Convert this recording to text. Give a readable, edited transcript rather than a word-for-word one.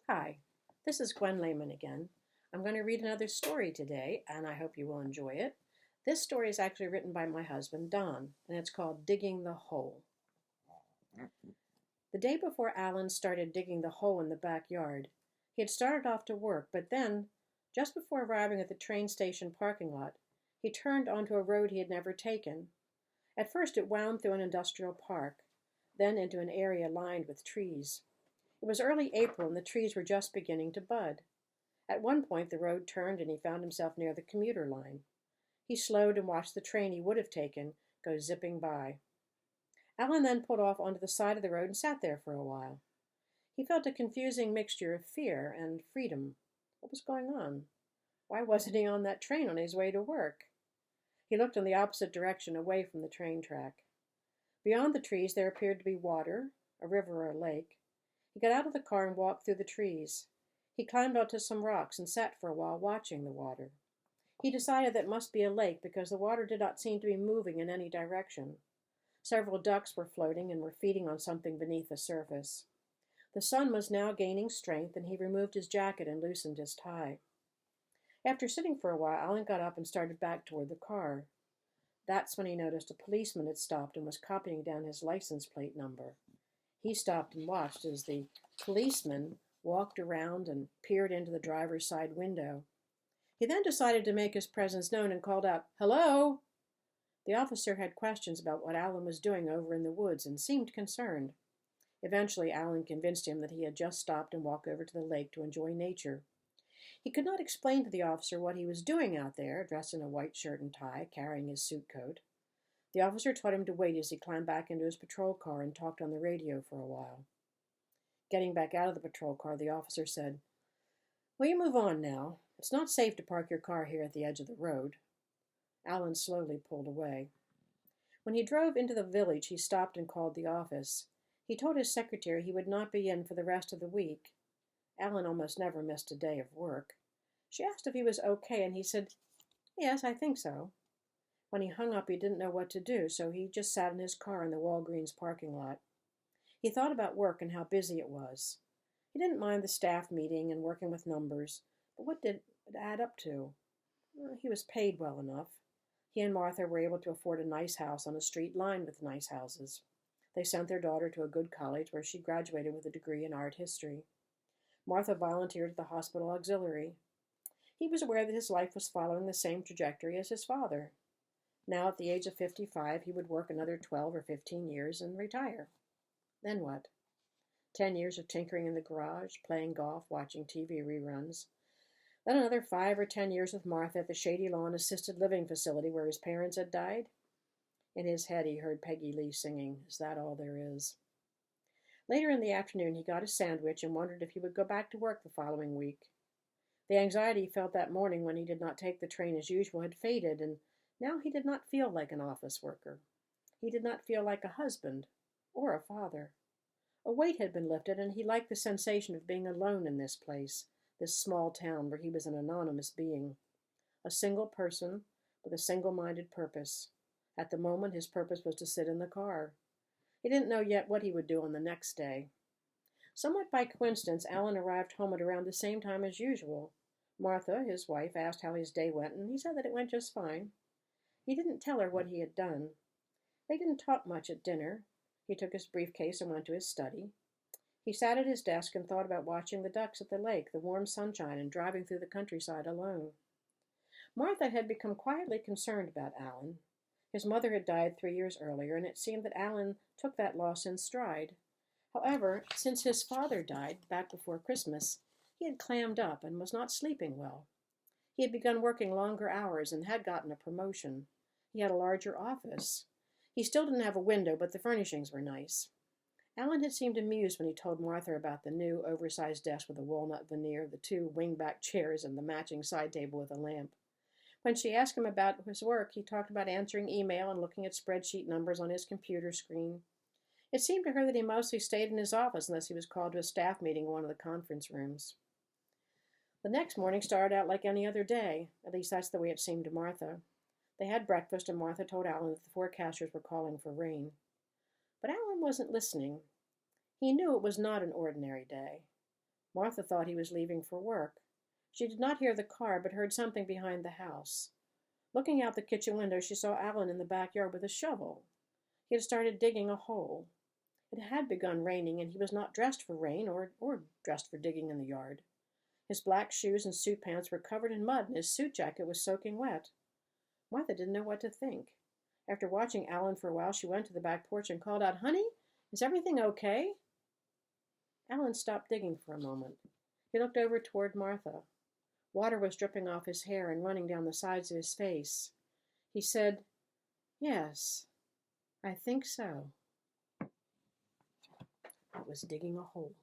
Hi, this is Gwen Lehman again. I'm going to read another story today, and I hope you will enjoy it. This story is actually written by my husband, Don, and it's called Digging the Hole. The day before Alan started digging the hole in the backyard, he had started off to work, but then, just before arriving at the train station parking lot, he turned onto a road he had never taken. At first, it wound through an industrial park, then into an area lined with trees. It was early April and the trees were just beginning to bud. At one point the road turned and he found himself near the commuter line. He slowed and watched the train he would have taken go zipping by. Alan then pulled off onto the side of the road and sat there for a while. He felt a confusing mixture of fear and freedom. What was going on? Why wasn't he on that train on his way to work? He looked in the opposite direction, away from the train track. Beyond the trees there appeared to be water, a river or a lake. He got out of the car and walked through the trees. He climbed onto some rocks and sat for a while watching the water. He decided that it must be a lake because the water did not seem to be moving in any direction. Several ducks were floating and were feeding on something beneath the surface. The sun was now gaining strength, and he removed his jacket and loosened his tie. After sitting for a while, Alan got up and started back toward the car. That's when he noticed a policeman had stopped and was copying down his license plate number. He stopped and watched as the policeman walked around and peered into the driver's side window. He then decided to make his presence known and called out, "Hello!" The officer had questions about what Alan was doing over in the woods and seemed concerned. Eventually, Alan convinced him that he had just stopped and walked over to the lake to enjoy nature. He could not explain to the officer what he was doing out there, dressed in a white shirt and tie, carrying his suit coat. The officer told him to wait as he climbed back into his patrol car and talked on the radio for a while. Getting back out of the patrol car, the officer said, "Will you move on now? It's not safe to park your car here at the edge of the road." Alan slowly pulled away. When he drove into the village, he stopped and called the office. He told his secretary he would not be in for the rest of the week. Alan almost never missed a day of work. She asked if he was okay, and he said, "Yes, I think so." When he hung up, he didn't know what to do, so he just sat in his car in the Walgreens parking lot. He thought about work and how busy it was. He didn't mind the staff meeting and working with numbers, but what did it add up to? He was paid well enough. He and Martha were able to afford a nice house on a street lined with nice houses. They sent their daughter to a good college where she graduated with a degree in art history. Martha volunteered at the hospital auxiliary. He was aware that his life was following the same trajectory as his father. Now, at the age of 55, he would work another 12 or 15 years and retire. Then what? 10 years of tinkering in the garage, playing golf, watching TV reruns. Then another 5 or 10 years with Martha at the Shady Lawn assisted living facility where his parents had died. In his head, he heard Peggy Lee singing, "Is That All There Is?" Later in the afternoon, he got a sandwich and wondered if he would go back to work the following week. The anxiety he felt that morning when he did not take the train as usual had faded, and now he did not feel like an office worker. He did not feel like a husband or a father. A weight had been lifted, and he liked the sensation of being alone in this place, this small town where he was an anonymous being. A single person with a single-minded purpose. At the moment, his purpose was to sit in the car. He didn't know yet what he would do on the next day. Somewhat by coincidence, Alan arrived home at around the same time as usual. Martha, his wife, asked how his day went, and he said that it went just fine. He didn't tell her what he had done. They didn't talk much at dinner. He took his briefcase and went to his study. He sat at his desk and thought about watching the ducks at the lake, the warm sunshine, and driving through the countryside alone. Martha had become quietly concerned about Alan. His mother had died 3 years earlier, and it seemed that Alan took that loss in stride. However, since his father died back before Christmas, he had clammed up and was not sleeping well. He had begun working longer hours and had gotten a promotion. He had a larger office. He still didn't have a window, but the furnishings were nice. Alan had seemed amused when he told Martha about the new oversized desk with a walnut veneer, the 2 wing-back chairs, and the matching side table with a lamp. When she asked him about his work, he talked about answering email and looking at spreadsheet numbers on his computer screen. It seemed to her that he mostly stayed in his office unless he was called to a staff meeting in one of the conference rooms. The next morning started out like any other day. At least that's the way it seemed to Martha. They had breakfast, and Martha told Alan that the forecasters were calling for rain. But Alan wasn't listening. He knew it was not an ordinary day. Martha thought he was leaving for work. She did not hear the car, but heard something behind the house. Looking out the kitchen window, she saw Alan in the backyard with a shovel. He had started digging a hole. It had begun raining, and he was not dressed for rain or dressed for digging in the yard. His black shoes and suit pants were covered in mud, and his suit jacket was soaking wet. Martha didn't know what to think. After watching Alan for a while, she went to the back porch and called out, "Honey, is everything okay?" Alan stopped digging for a moment. He looked over toward Martha. Water was dripping off his hair and running down the sides of his face. He said, "Yes, I think so." It was digging a hole.